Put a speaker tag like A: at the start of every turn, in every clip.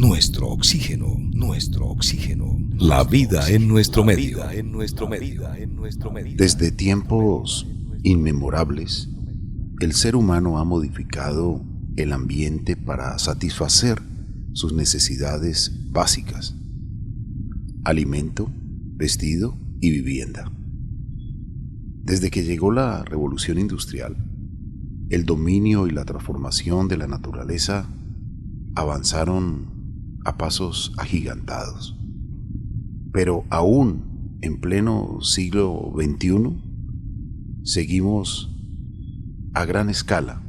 A: nuestro oxígeno, nuestro oxígeno. La vida en nuestro medio.
B: Desde tiempos inmemorables, el ser humano ha modificado el ambiente para satisfacer sus necesidades básicas: alimento, vestido y vivienda. Desde que llegó la revolución industrial, el dominio y la transformación de la naturaleza avanzaron a pasos agigantados. Pero aún en pleno siglo XXI, seguimos a gran escala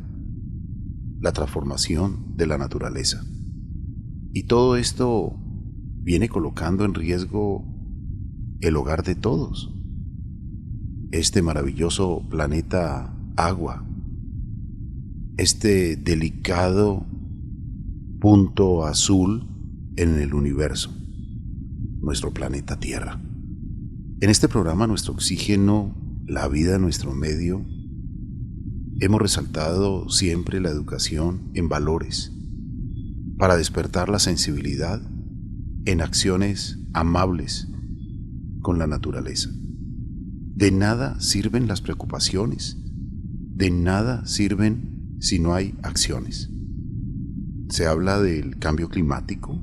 B: la transformación de la naturaleza. Y todo esto viene colocando en riesgo el hogar de todos. Este maravilloso planeta agua, este delicado punto azul en el universo, nuestro planeta Tierra. En este programa, Nuestro Oxígeno, la vida en nuestro medio, hemos resaltado siempre la educación en valores para despertar la sensibilidad en acciones amables con la naturaleza. De nada sirven las preocupaciones, de nada sirven si no hay acciones. Se habla del cambio climático,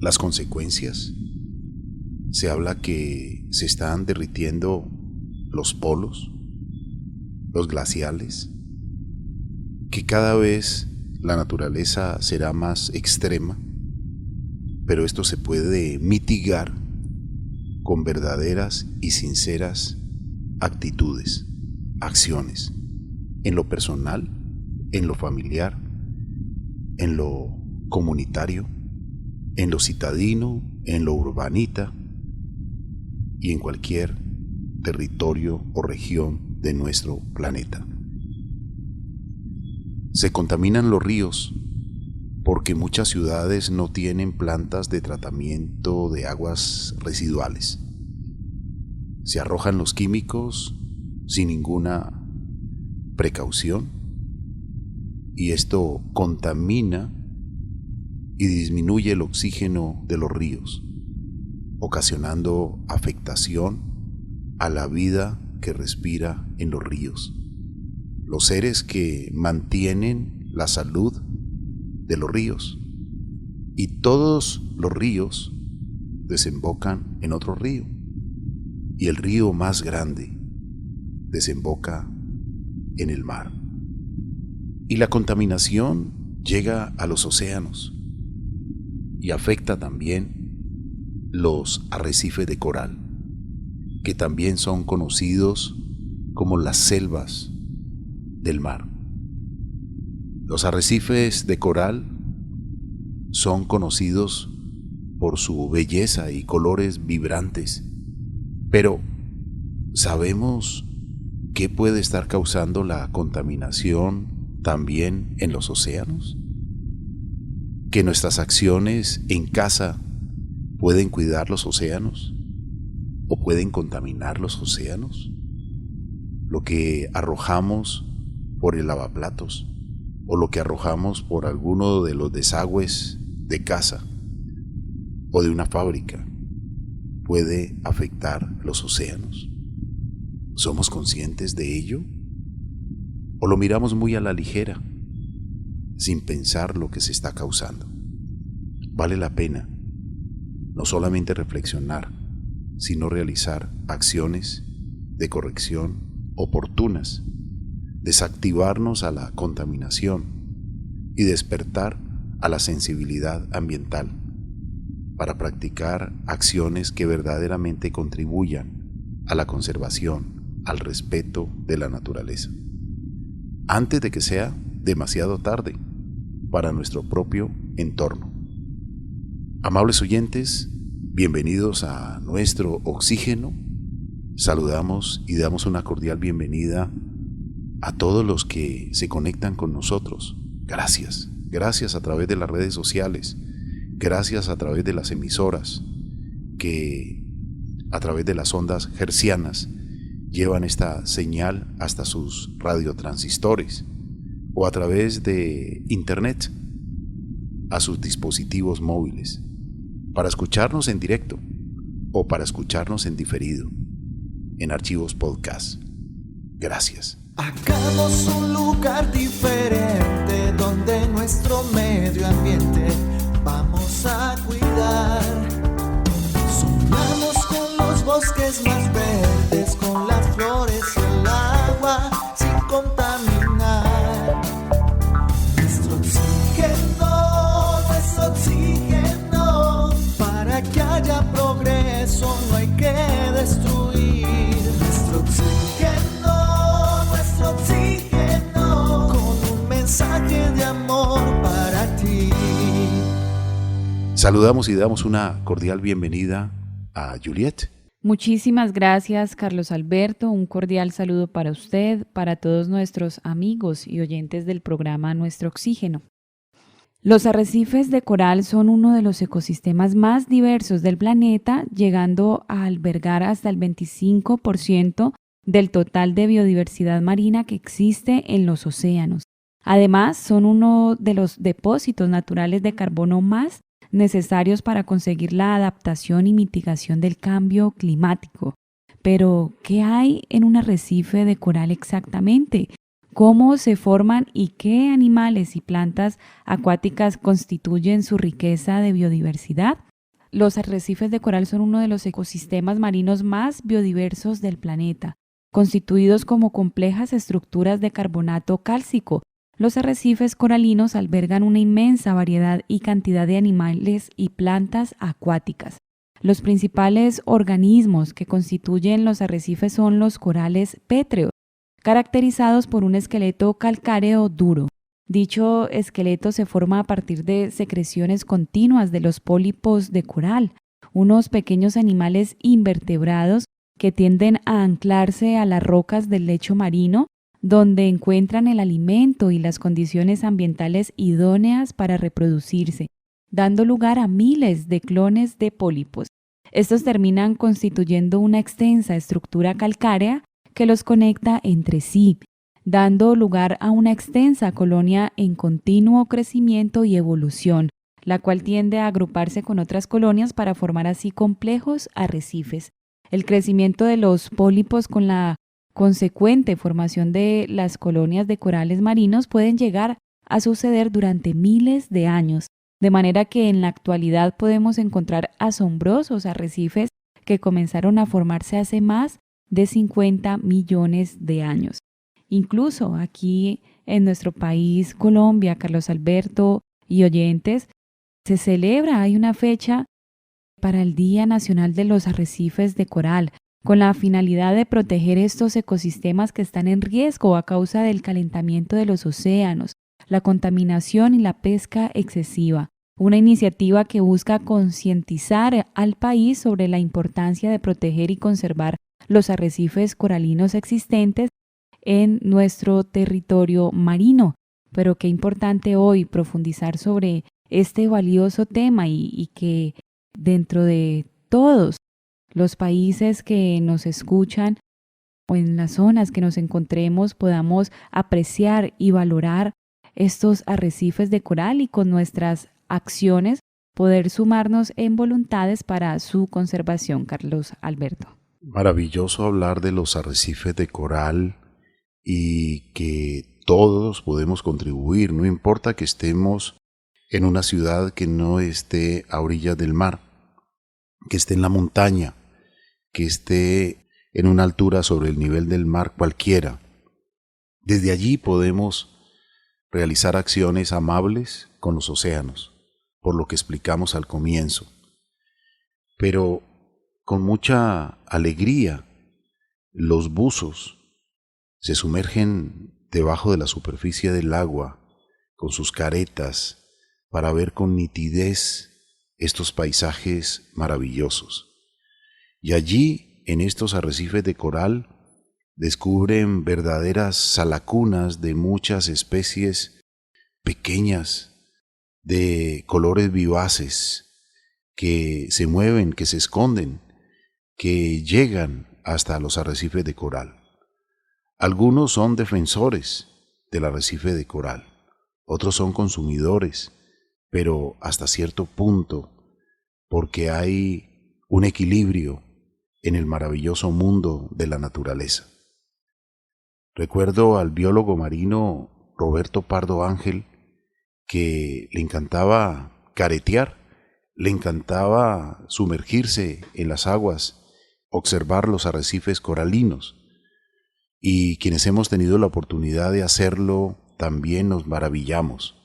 B: las consecuencias. Se habla que se están derritiendo los polos, los glaciales, que cada vez la naturaleza será más extrema, pero esto se puede mitigar con verdaderas y sinceras actitudes, acciones, en lo personal, en lo familiar, en lo comunitario, en lo citadino, en lo urbanita y en cualquier territorio o región de nuestro planeta. Se contaminan los ríos porque muchas ciudades no tienen plantas de tratamiento de aguas residuales. Se arrojan los químicos sin ninguna precaución y esto contamina y disminuye el oxígeno de los ríos, ocasionando afectación a la vida que respira en los ríos, los seres que mantienen la salud de los ríos. Y todos los ríos desembocan en otro río, y el río más grande desemboca en el mar. Y la contaminación llega a los océanos y afecta también los arrecifes de coral, que también son conocidos como las selvas del mar. Los arrecifes de coral son conocidos por su belleza y colores vibrantes, pero ¿sabemos qué puede estar causando la contaminación también en los océanos? ¿Que nuestras acciones en casa pueden cuidar los océanos o pueden contaminar los océanos? Lo que arrojamos por el lavaplatos o lo que arrojamos por alguno de los desagües de casa o de una fábrica puede afectar los océanos. ¿Somos conscientes de ello? ¿O lo miramos muy a la ligera, sin pensar lo que se está causando? Vale la pena no solamente reflexionar, sino realizar acciones de corrección oportunas, desactivarnos a la contaminación y despertar a la sensibilidad ambiental para practicar acciones que verdaderamente contribuyan a la conservación, al respeto de la naturaleza, antes de que sea demasiado tarde para nuestro propio entorno. Amables oyentes, bienvenidos a Nuestro Oxígeno. Saludamos y damos una cordial bienvenida a todos los que se conectan con nosotros. Gracias, gracias a través de las redes sociales, gracias a través de las emisoras que a través de las ondas hertzianas llevan esta señal hasta sus radiotransistores, o a través de internet, a sus dispositivos móviles, para escucharnos en directo o para escucharnos en diferido, en archivos podcast. Gracias.
C: Hagamos un lugar diferente donde nuestro medio ambiente vamos a cuidar. Soñamos con los bosques más verdes, con las flores y el agua sin contaminar. Nuestro oxígeno, para que haya progreso no hay que destruir. Nuestro oxígeno, con un mensaje de amor para ti.
B: Saludamos y damos una cordial bienvenida a Juliet.
D: Muchísimas gracias, Carlos Alberto. Un cordial saludo para usted, para todos nuestros amigos y oyentes del programa Nuestro Oxígeno. Los arrecifes de coral son uno de los ecosistemas más diversos del planeta, llegando a albergar hasta el 25% del total de biodiversidad marina que existe en los océanos. Además, son uno de los depósitos naturales de carbono más necesarios para conseguir la adaptación y mitigación del cambio climático. Pero, ¿qué hay en un arrecife de coral exactamente? ¿Cómo se forman y qué animales y plantas acuáticas constituyen su riqueza de biodiversidad? Los arrecifes de coral son uno de los ecosistemas marinos más biodiversos del planeta, constituidos como complejas estructuras de carbonato cálcico. Los arrecifes coralinos albergan una inmensa variedad y cantidad de animales y plantas acuáticas. Los principales organismos que constituyen los arrecifes son los corales pétreos, caracterizados por un esqueleto calcáreo duro. Dicho esqueleto se forma a partir de secreciones continuas de los pólipos de coral, unos pequeños animales invertebrados que tienden a anclarse a las rocas del lecho marino, donde encuentran el alimento y las condiciones ambientales idóneas para reproducirse, dando lugar a miles de clones de pólipos. Estos terminan constituyendo una extensa estructura calcárea que los conecta entre sí, dando lugar a una extensa colonia en continuo crecimiento y evolución, la cual tiende a agruparse con otras colonias para formar así complejos arrecifes. El crecimiento de los pólipos con la consecuente formación de las colonias de corales marinos pueden llegar a suceder durante miles de años, de manera que en la actualidad podemos encontrar asombrosos arrecifes que comenzaron a formarse hace más de 50 millones de años. Incluso aquí en nuestro país, Colombia, Carlos Alberto y oyentes, hay una fecha para el Día Nacional de los Arrecifes de Coral, con la finalidad de proteger estos ecosistemas que están en riesgo a causa del calentamiento de los océanos, la contaminación y la pesca excesiva. Una iniciativa que busca concientizar al país sobre la importancia de proteger y conservar los arrecifes coralinos existentes en nuestro territorio marino. Pero qué importante hoy profundizar sobre este valioso tema y que dentro de todos los países que nos escuchan o en las zonas que nos encontremos podamos apreciar y valorar estos arrecifes de coral y con nuestras acciones poder sumarnos en voluntades para su conservación, Carlos Alberto.
B: Maravilloso hablar de los arrecifes de coral y que todos podemos contribuir, no importa que estemos en una ciudad que no esté a orillas del mar, que esté en la montaña, que esté en una altura sobre el nivel del mar cualquiera. Desde allí podemos realizar acciones amables con los océanos, por lo que explicamos al comienzo. Pero con mucha alegría, los buzos se sumergen debajo de la superficie del agua con sus caretas para ver con nitidez estos paisajes maravillosos. Y allí, en estos arrecifes de coral, descubren verdaderas salacunas de muchas especies pequeñas, de colores vivaces, que se mueven, que se esconden, que llegan hasta los arrecifes de coral. Algunos son defensores del arrecife de coral, otros son consumidores pero hasta cierto punto, porque hay un equilibrio en el maravilloso mundo de la naturaleza. Recuerdo al biólogo marino Roberto Pardo Ángel, que le encantaba caretear, le encantaba sumergirse en las aguas, observar los arrecifes coralinos, y quienes hemos tenido la oportunidad de hacerlo también nos maravillamos.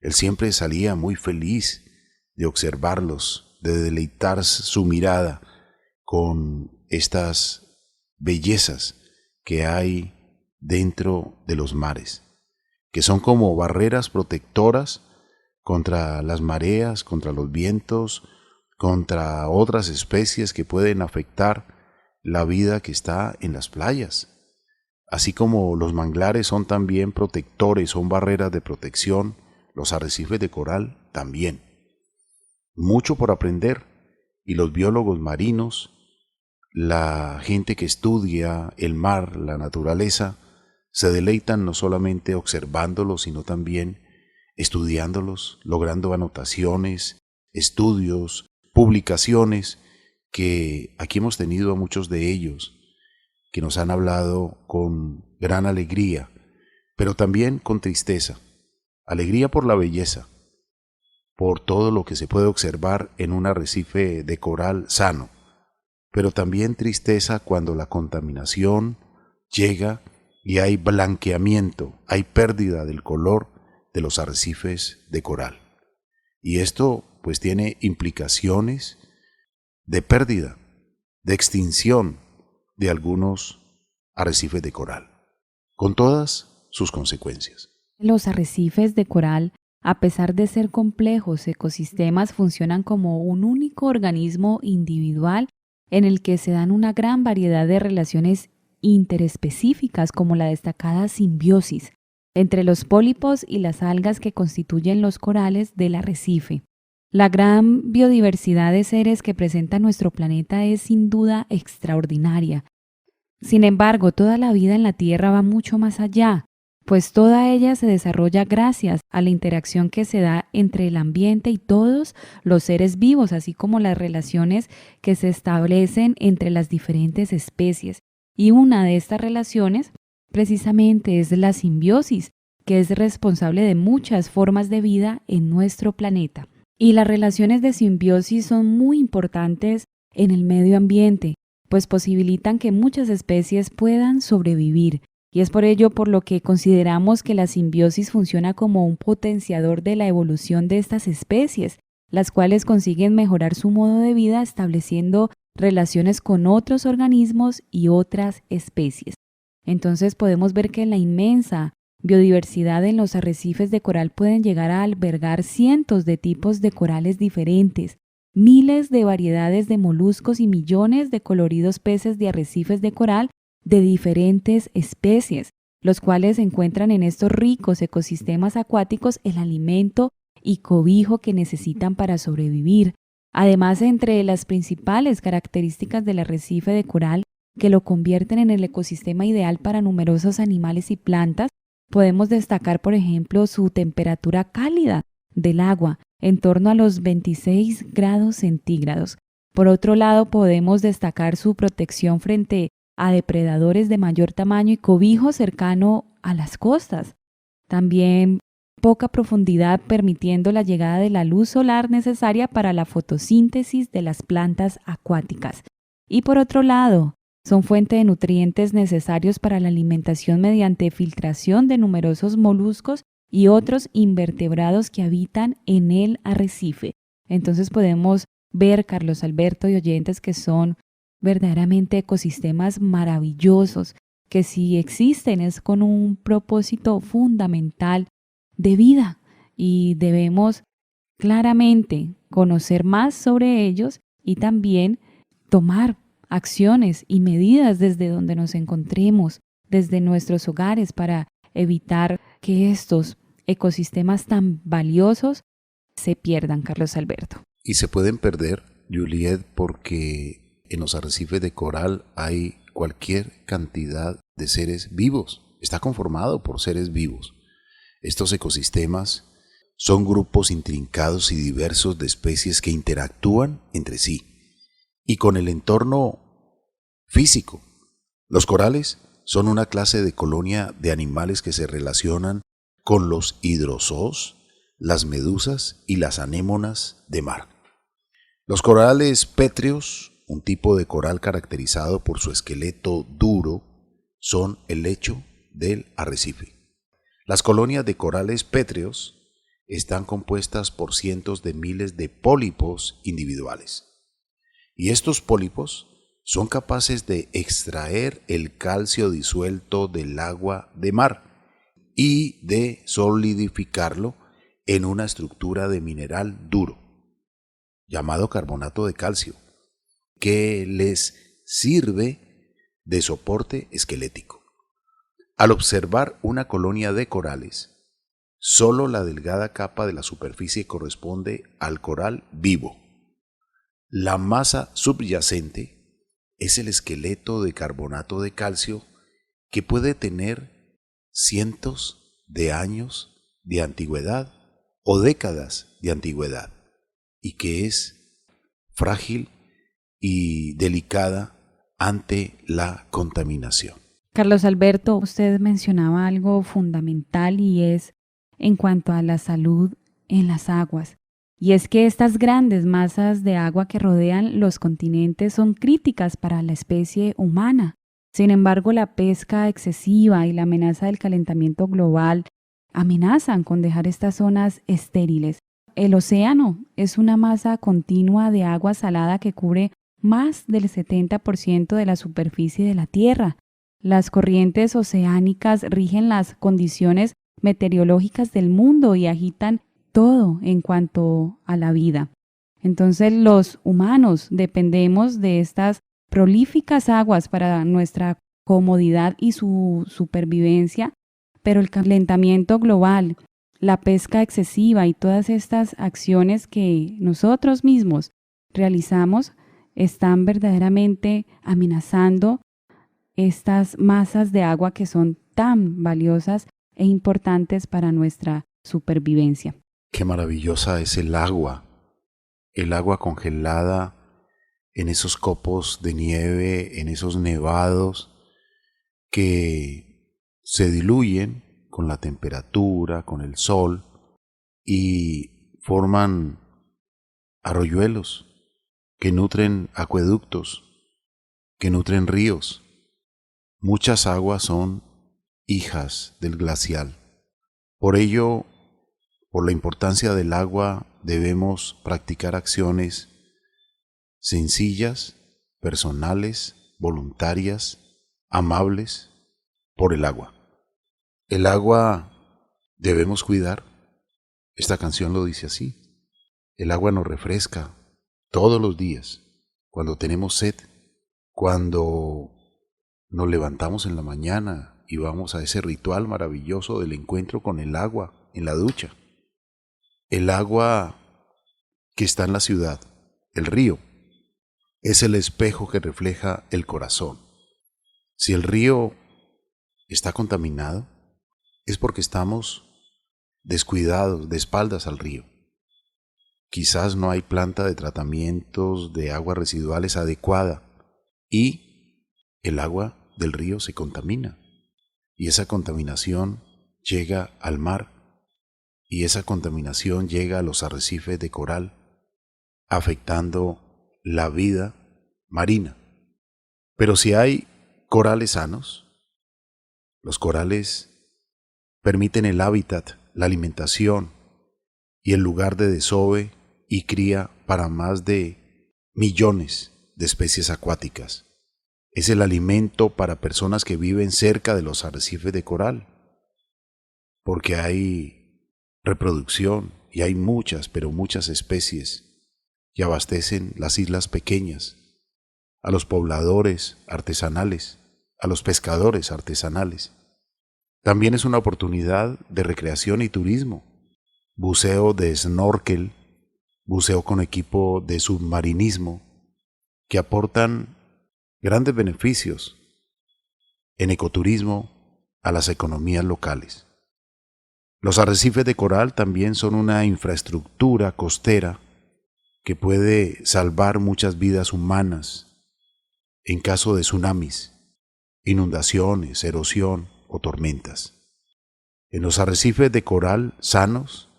B: Él siempre salía muy feliz de observarlos, de deleitar su mirada con estas bellezas que hay dentro de los mares, que son como barreras protectoras contra las mareas, contra los vientos, contra otras especies que pueden afectar la vida que está en las playas. Así como los manglares son también protectores, son barreras de protección, los arrecifes de coral también. Mucho por aprender, y los biólogos marinos, la gente que estudia el mar, la naturaleza, se deleitan no solamente observándolos, sino también estudiándolos, logrando anotaciones, estudios, publicaciones, que aquí hemos tenido a muchos de ellos, que nos han hablado con gran alegría, pero también con tristeza. Alegría por la belleza, por todo lo que se puede observar en un arrecife de coral sano, pero también tristeza cuando la contaminación llega y hay blanqueamiento, hay pérdida del color de los arrecifes de coral. Y esto pues tiene implicaciones de pérdida, de extinción de algunos arrecifes de coral, con todas sus consecuencias.
D: Los arrecifes de coral, a pesar de ser complejos ecosistemas, funcionan como un único organismo individual en el que se dan una gran variedad de relaciones interespecíficas, como la destacada simbiosis entre los pólipos y las algas que constituyen los corales del arrecife. La gran biodiversidad de seres que presenta nuestro planeta es sin duda extraordinaria. Sin embargo, toda la vida en la Tierra va mucho más allá, pues toda ella se desarrolla gracias a la interacción que se da entre el ambiente y todos los seres vivos, así como las relaciones que se establecen entre las diferentes especies. Y una de estas relaciones precisamente es la simbiosis, que es responsable de muchas formas de vida en nuestro planeta. Y las relaciones de simbiosis son muy importantes en el medio ambiente, pues posibilitan que muchas especies puedan sobrevivir. Y es por ello por lo que consideramos que la simbiosis funciona como un potenciador de la evolución de estas especies, las cuales consiguen mejorar su modo de vida estableciendo relaciones con otros organismos y otras especies. Entonces podemos ver que la inmensa biodiversidad en los arrecifes de coral pueden llegar a albergar cientos de tipos de corales diferentes, miles de variedades de moluscos y millones de coloridos peces de arrecifes de coral de diferentes especies, los cuales encuentran en estos ricos ecosistemas acuáticos el alimento y cobijo que necesitan para sobrevivir. Además, entre las principales características del arrecife de coral que lo convierten en el ecosistema ideal para numerosos animales y plantas, podemos destacar, por ejemplo, su temperatura cálida del agua, en torno a los 26 grados centígrados. Por otro lado, podemos destacar su protección frente a depredadores de mayor tamaño y cobijo cercano a las costas. También poca profundidad, permitiendo la llegada de la luz solar necesaria para la fotosíntesis de las plantas acuáticas. Y por otro lado, son fuente de nutrientes necesarios para la alimentación mediante filtración de numerosos moluscos y otros invertebrados que habitan en el arrecife. Entonces podemos ver, Carlos Alberto y oyentes, que son verdaderamente ecosistemas maravillosos, que si existen es con un propósito fundamental de vida, y debemos claramente conocer más sobre ellos y también tomar acciones y medidas desde donde nos encontremos, desde nuestros hogares, para evitar que estos ecosistemas tan valiosos se pierdan, Carlos Alberto.
B: Y se pueden perder, Juliet, porque en los arrecifes de coral hay cualquier cantidad de seres vivos. Está conformado por seres vivos. Estos ecosistemas son grupos intrincados y diversos de especies que interactúan entre sí y con el entorno físico. Los corales son una clase de colonia de animales que se relacionan con los hidrozoos, las medusas y las anémonas de mar. Los corales pétreos, un tipo de coral caracterizado por su esqueleto duro, son el lecho del arrecife. Las colonias de corales pétreos están compuestas por cientos de miles de pólipos individuales. Y estos pólipos son capaces de extraer el calcio disuelto del agua de mar y de solidificarlo en una estructura de mineral duro, llamado carbonato de calcio, que les sirve de soporte esquelético. Al observar una colonia de corales, solo la delgada capa de la superficie corresponde al coral vivo. La masa subyacente es el esqueleto de carbonato de calcio que puede tener cientos de años de antigüedad o décadas de antigüedad y que es frágil y delicada ante la contaminación.
D: Carlos Alberto, usted mencionaba algo fundamental y es en cuanto a la salud en las aguas. Y es que estas grandes masas de agua que rodean los continentes son críticas para la especie humana. Sin embargo, la pesca excesiva y la amenaza del calentamiento global amenazan con dejar estas zonas estériles. El océano es una masa continua de agua salada que cubre más del 70% de la superficie de la Tierra. Las corrientes oceánicas rigen las condiciones meteorológicas del mundo y agitan todo en cuanto a la vida. Entonces los humanos dependemos de estas prolíficas aguas para nuestra comodidad y su supervivencia, pero el calentamiento global, la pesca excesiva y todas estas acciones que nosotros mismos realizamos están verdaderamente amenazando estas masas de agua que son tan valiosas e importantes para nuestra supervivencia.
B: Qué maravillosa es el agua congelada en esos copos de nieve, en esos nevados que se diluyen con la temperatura, con el sol y forman arroyuelos que nutren acueductos, que nutren ríos. Muchas aguas son hijas del glacial. Por ello, por la importancia del agua, debemos practicar acciones sencillas, personales, voluntarias, amables, por el agua. El agua debemos cuidar. Esta canción lo dice así. El agua nos refresca todos los días, cuando tenemos sed, cuando nos levantamos en la mañana y vamos a ese ritual maravilloso del encuentro con el agua en la ducha. El agua que está en la ciudad, el río, es el espejo que refleja el corazón. Si el río está contaminado, es porque estamos descuidados, de espaldas al río. Quizás no hay planta de tratamientos de aguas residuales adecuada y el agua del río se contamina. Y esa contaminación llega al mar y esa contaminación llega a los arrecifes de coral, afectando la vida marina. Pero si hay corales sanos, los corales permiten el hábitat, la alimentación y el lugar de desove y cría para más de millones de especies acuáticas. Es el alimento para personas que viven cerca de los arrecifes de coral, porque hay reproducción y hay muchas, pero muchas especies que abastecen las islas pequeñas, a los pobladores artesanales, a los pescadores artesanales. También es una oportunidad de recreación y turismo, buceo de snorkel, buceo con equipo de submarinismo, que aportan grandes beneficios en ecoturismo a las economías locales. Los arrecifes de coral también son una infraestructura costera que puede salvar muchas vidas humanas en caso de tsunamis, inundaciones, erosión o tormentas. En los arrecifes de coral sanos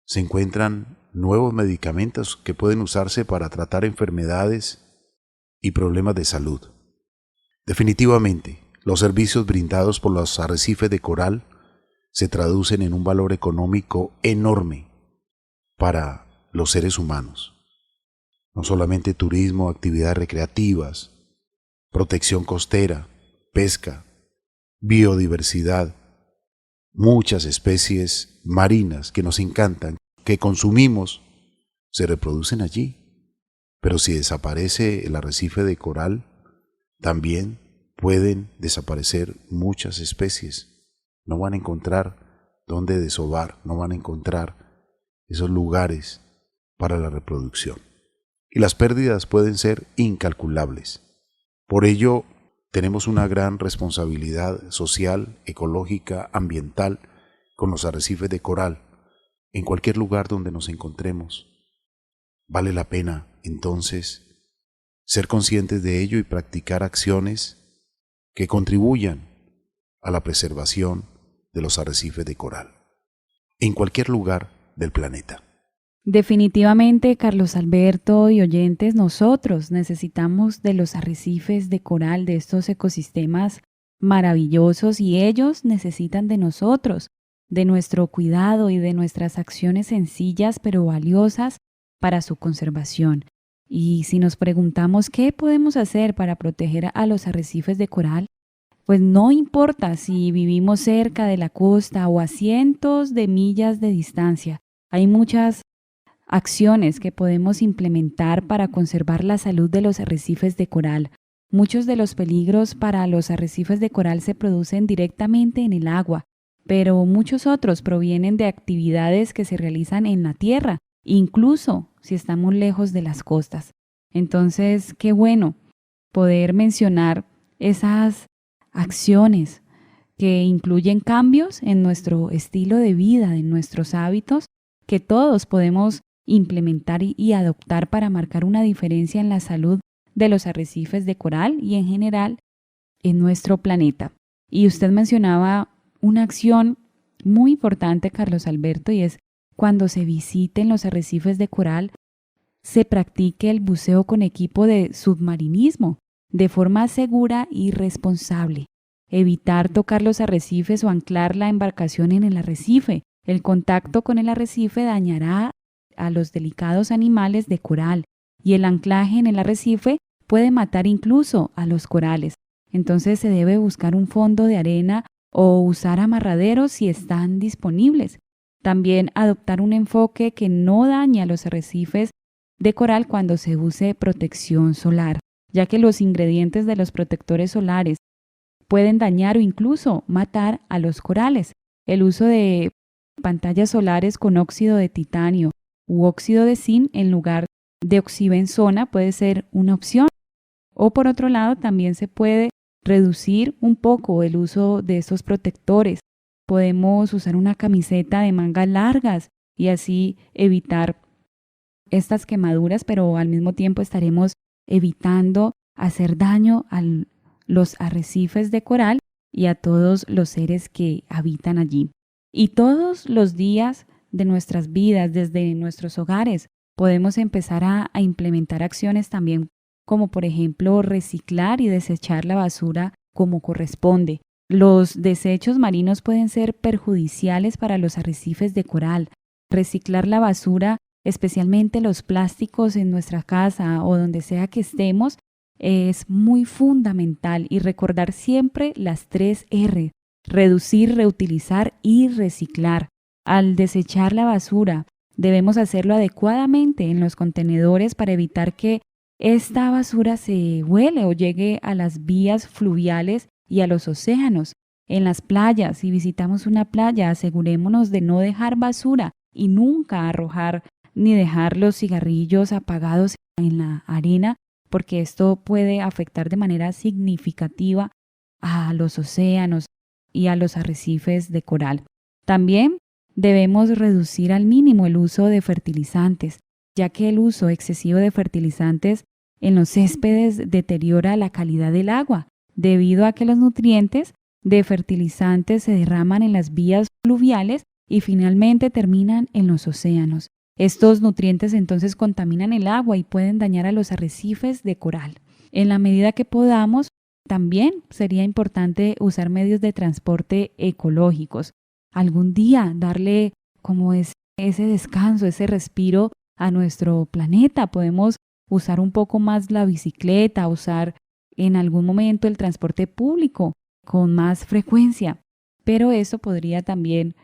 B: se encuentran nuevos medicamentos que pueden usarse para tratar enfermedades y problemas de salud. Definitivamente, los servicios brindados por los arrecifes de coral se traducen en un valor económico enorme para los seres humanos. No solamente turismo, actividades recreativas, protección costera, pesca, biodiversidad, muchas especies marinas que nos encantan, que consumimos, se reproducen allí. Pero si desaparece el arrecife de coral, también pueden desaparecer muchas especies. No van a encontrar dónde desovar, no van a encontrar esos lugares para la reproducción. Y las pérdidas pueden ser incalculables. Por ello, tenemos una gran responsabilidad social, ecológica, ambiental con los arrecifes de coral en cualquier lugar donde nos encontremos. Vale la pena, entonces, ser conscientes de ello y practicar acciones que contribuyan a la preservación de los arrecifes de coral en cualquier lugar del planeta.
D: Definitivamente, Carlos Alberto y oyentes, nosotros necesitamos de los arrecifes de coral, de estos ecosistemas maravillosos, y ellos necesitan de nosotros, de nuestro cuidado y de nuestras acciones sencillas pero valiosas para su conservación. Y si nos preguntamos qué podemos hacer para proteger a los arrecifes de coral, pues no importa si vivimos cerca de la costa o a cientos de millas de distancia, hay muchas acciones que podemos implementar para conservar la salud de los arrecifes de coral. Muchos de los peligros para los arrecifes de coral se producen directamente en el agua, pero muchos otros provienen de actividades que se realizan en la tierra, incluso si estamos lejos de las costas. Entonces, qué bueno poder mencionar esas acciones que incluyen cambios en nuestro estilo de vida, en nuestros hábitos, que todos podemos implementar y adoptar para marcar una diferencia en la salud de los arrecifes de coral y en general en nuestro planeta. Y usted mencionaba una acción muy importante, Carlos Alberto, y es cuando se visiten los arrecifes de coral, se practique el buceo con equipo de submarinismo de forma segura y responsable. Evitar tocar los arrecifes o anclar la embarcación en el arrecife. El contacto con el arrecife dañará a los delicados animales de coral y el anclaje en el arrecife puede matar incluso a los corales. Entonces se debe buscar un fondo de arena o usar amarraderos si están disponibles. También adoptar un enfoque que no dañe a los arrecifes de coral cuando se use protección solar, ya que los ingredientes de los protectores solares pueden dañar o incluso matar a los corales. El uso de pantallas solares con óxido de titanio u óxido de zinc en lugar de oxibenzona puede ser una opción. O por otro lado, también se puede reducir un poco el uso de estos protectores. Podemos usar una camiseta de mangas largas y así evitar estas quemaduras, pero al mismo tiempo estaremos evitando hacer daño a los arrecifes de coral y a todos los seres que habitan allí. Y todos los días de nuestras vidas, desde nuestros hogares, podemos empezar a implementar acciones también, como por ejemplo reciclar y desechar la basura como corresponde. Los desechos marinos pueden ser perjudiciales para los arrecifes de coral. Reciclar la basura, especialmente los plásticos en nuestra casa o donde sea que estemos, es muy fundamental, y recordar siempre las 3 R: reducir, reutilizar y reciclar. Al desechar la basura, debemos hacerlo adecuadamente en los contenedores para evitar que esta basura se vuele o llegue a las vías fluviales y a los océanos. En las playas, si visitamos una playa, asegurémonos de no dejar basura y nunca arrojar ni dejar los cigarrillos apagados en la arena, porque esto puede afectar de manera significativa a los océanos y a los arrecifes de coral. También debemos reducir al mínimo el uso de fertilizantes, ya que el uso excesivo de fertilizantes en los céspedes deteriora la calidad del agua, debido a que los nutrientes de fertilizantes se derraman en las vías fluviales y finalmente terminan en los océanos. Estos nutrientes entonces contaminan el agua y pueden dañar a los arrecifes de coral. En la medida que podamos, también sería importante usar medios de transporte ecológicos. Algún día darle como ese descanso, ese respiro a nuestro planeta. Podemos usar un poco más la bicicleta, usar en algún momento el transporte público con más frecuencia, pero eso podría también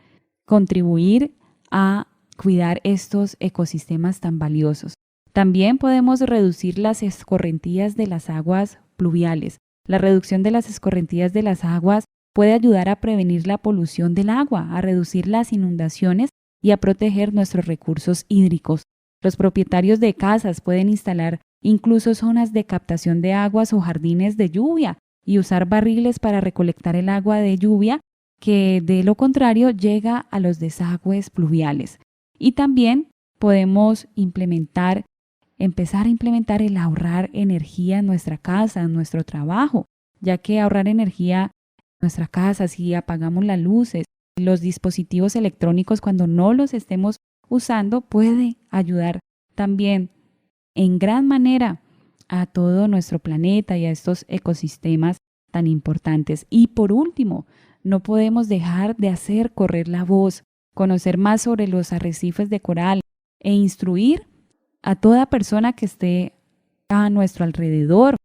D: contribuir a cuidar estos ecosistemas tan valiosos. También podemos reducir las escorrentías de las aguas pluviales. La reducción de las escorrentías de las aguas puede ayudar a prevenir la polución del agua, a reducir las inundaciones y a proteger nuestros recursos hídricos. Los propietarios de casas pueden instalar incluso zonas de captación de aguas o jardines de lluvia y usar barriles para recolectar el agua de lluvia que de lo contrario llega a los desagües pluviales. Y también podemos empezar a implementar el ahorrar energía en nuestra casa, en nuestro trabajo, ya que ahorrar energía en nuestra casa, si apagamos las luces, los dispositivos electrónicos cuando no los estemos usando, puede ayudar también en gran manera a todo nuestro planeta y a estos ecosistemas tan importantes. Y por último, no podemos dejar de hacer correr la voz, conocer más sobre los arrecifes de coral e instruir a toda persona que esté a nuestro alrededor.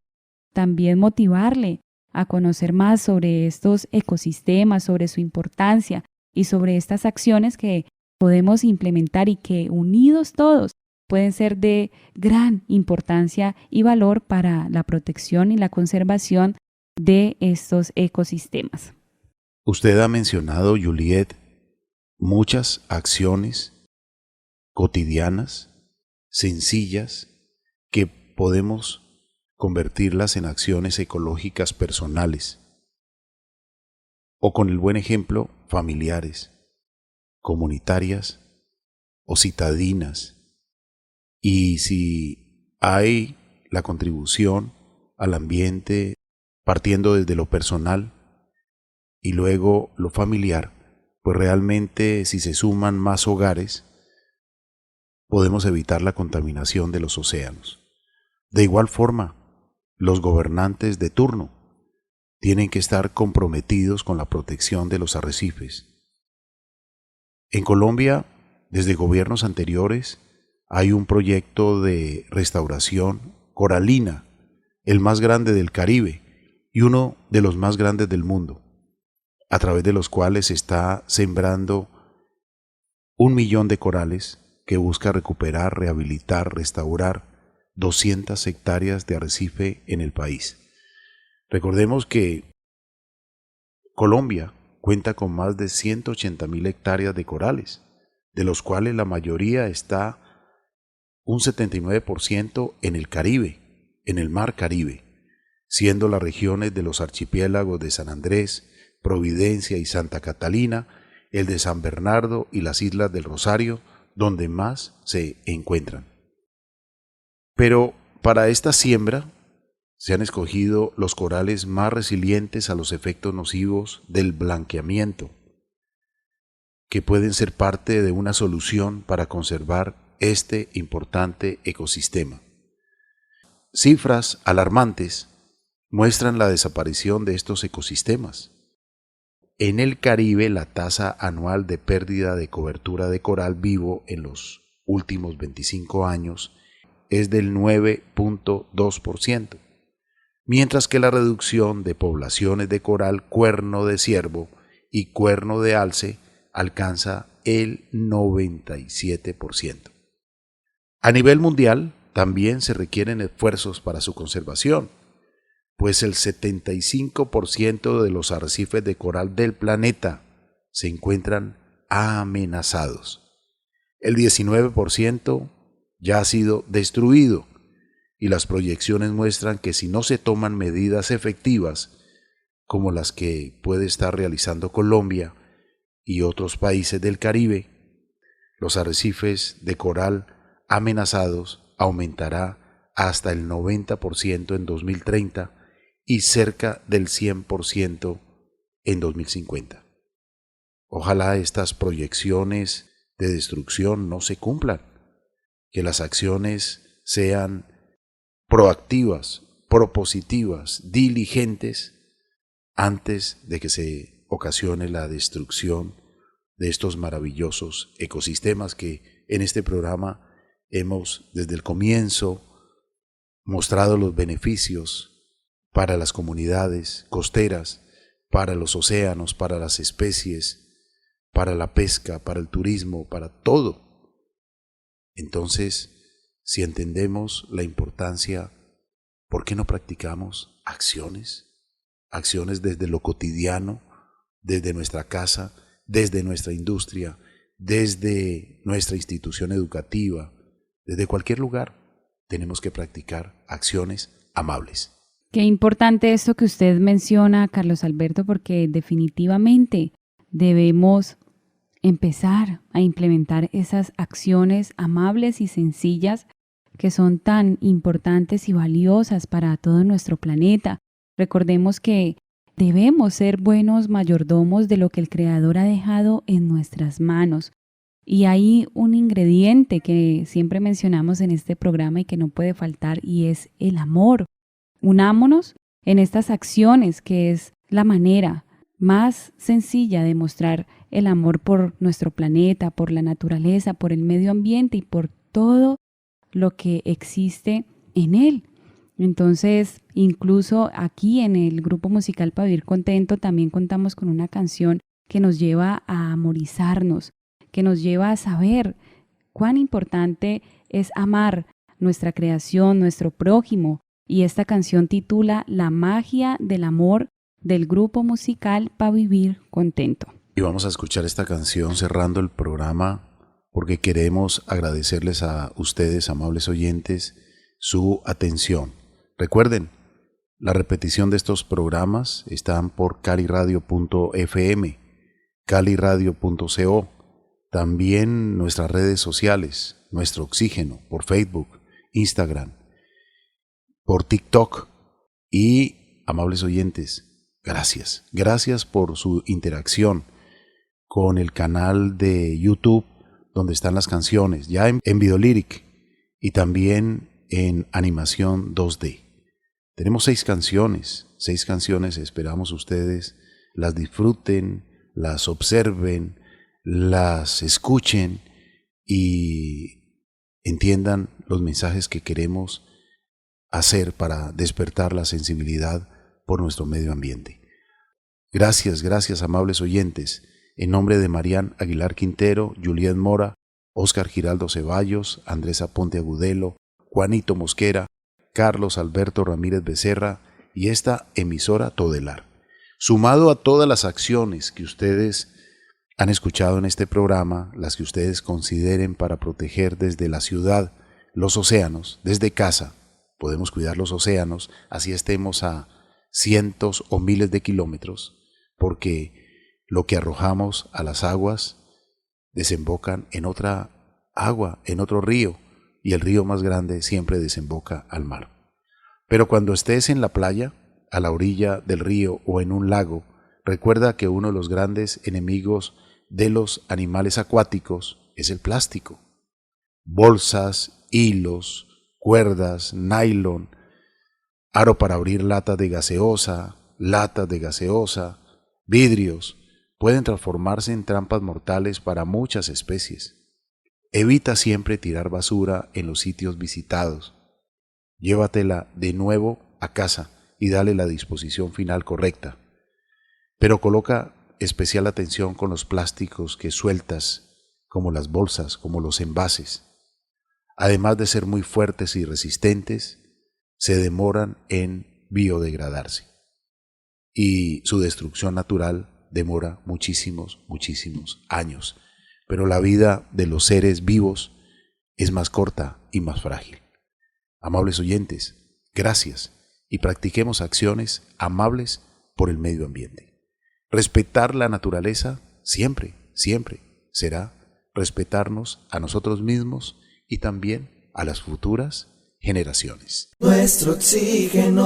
D: También motivarle a conocer más sobre estos ecosistemas, sobre su importancia y sobre estas acciones que podemos implementar y que unidos todos pueden ser de gran importancia y valor para la protección y la conservación de estos ecosistemas.
B: Usted ha mencionado, Juliet, muchas acciones cotidianas, sencillas, que podemos convertirlas en acciones ecológicas personales o con el buen ejemplo familiares, comunitarias o citadinas. Y si hay la contribución al ambiente partiendo desde lo personal y luego lo familiar, pues realmente si se suman más hogares, podemos evitar la contaminación de los océanos. De igual forma, los gobernantes de turno tienen que estar comprometidos con la protección de los arrecifes. En Colombia, desde gobiernos anteriores, hay un proyecto de restauración coralina, el más grande del Caribe y uno de los más grandes del mundo, a través de los cuales se está sembrando 1 millón de corales que busca recuperar, rehabilitar, restaurar 200 hectáreas de arrecife en el país. Recordemos que Colombia cuenta con más de 180.000 hectáreas de corales, de los cuales la mayoría está un 79% en el Caribe, en el Mar Caribe, siendo las regiones de los archipiélagos de San Andrés, Providencia y Santa Catalina, el de San Bernardo y las Islas del Rosario, donde más se encuentran. Pero para esta siembra se han escogido los corales más resilientes a los efectos nocivos del blanqueamiento, que pueden ser parte de una solución para conservar este importante ecosistema. Cifras alarmantes muestran la desaparición de estos ecosistemas. En el Caribe, la tasa anual de pérdida de cobertura de coral vivo en los últimos 25 años es del 9.2%, mientras que la reducción de poblaciones de coral cuerno de ciervo y cuerno de alce alcanza el 97%. A nivel mundial, también se requieren esfuerzos para su conservación, pues el 75% de los arrecifes de coral del planeta se encuentran amenazados. El 19% ya ha sido destruido y las proyecciones muestran que si no se toman medidas efectivas, como las que puede estar realizando Colombia, y otros países del Caribe, los arrecifes de coral amenazados aumentará hasta el 90% en 2030 y cerca del 100% en 2050. Ojalá estas proyecciones de destrucción no se cumplan, que las acciones sean proactivas, propositivas, diligentes, antes de que se ocasione la destrucción de estos maravillosos ecosistemas que en este programa hemos desde el comienzo mostrado los beneficios para las comunidades costeras, para los océanos, para las especies, para la pesca, para el turismo, para todo. Entonces, si entendemos la importancia, ¿por qué no practicamos acciones? Acciones desde lo cotidiano, desde nuestra casa, desde nuestra industria, desde nuestra institución educativa, desde cualquier lugar. Tenemos que practicar acciones amables.
D: Qué importante esto que usted menciona, Carlos Alberto, porque definitivamente debemos empezar a implementar esas acciones amables y sencillas que son tan importantes y valiosas para todo nuestro planeta. Recordemos que debemos ser buenos mayordomos de lo que el Creador ha dejado en nuestras manos. Y hay un ingrediente que siempre mencionamos en este programa y que no puede faltar, y es el amor. Unámonos en estas acciones, que es la manera más sencilla de mostrar el amor por nuestro planeta, por la naturaleza, por el medio ambiente y por todo lo que existe en él. Entonces, incluso aquí en el grupo musical Para Vivir Contento también contamos con una canción que nos lleva a amorizarnos, que nos lleva a saber cuán importante es amar nuestra creación, nuestro prójimo. Y esta canción titula La magia del amor, del grupo musical Para Vivir Contento.
B: Y vamos a escuchar esta canción cerrando el programa porque queremos agradecerles a ustedes, amables oyentes, su atención. Recuerden, la repetición de estos programas están por caliradio.fm, caliradio.co, también nuestras redes sociales, nuestro Oxígeno, por Facebook, Instagram, por TikTok. Y, amables oyentes, gracias por su interacción con el canal de YouTube donde están las canciones, ya en Videolyric y también en animación 2D. Tenemos 6 canciones, esperamos ustedes las disfruten, las observen, las escuchen y entiendan los mensajes que queremos hacer para despertar la sensibilidad por nuestro medio ambiente. Gracias, amables oyentes. En nombre de Marián Aguilar Quintero, Juliet Mora, Óscar Giraldo Ceballos, Andrés Aponte Agudelo, Juanito Mosquera, Carlos Alberto Ramírez Becerra y esta emisora Todelar. Sumado a todas las acciones que ustedes han escuchado en este programa, las que ustedes consideren para proteger desde la ciudad los océanos, desde casa, podemos cuidar los océanos, así estemos a cientos o miles de kilómetros, porque lo que arrojamos a las aguas desembocan en otra agua, en otro río, y el río más grande siempre desemboca al mar. Pero cuando estés en la playa, a la orilla del río o en un lago, recuerda que uno de los grandes enemigos de los animales acuáticos es el plástico. Bolsas, hilos, cuerdas, nylon, aro para abrir latas de gaseosa, vidrios, pueden transformarse en trampas mortales para muchas especies. Evita siempre tirar basura en los sitios visitados. Llévatela de nuevo a casa y dale la disposición final correcta. Pero coloca especial atención con los plásticos que sueltas, como las bolsas, como los envases. Además de ser muy fuertes y resistentes, se demoran en biodegradarse. Y su destrucción natural demora muchísimos años. Pero la vida de los seres vivos es más corta y más frágil. Amables oyentes, gracias y practiquemos acciones amables por el medio ambiente. Respetar la naturaleza siempre, siempre será respetarnos a nosotros mismos y también a las futuras generaciones.
C: Nuestro oxígeno.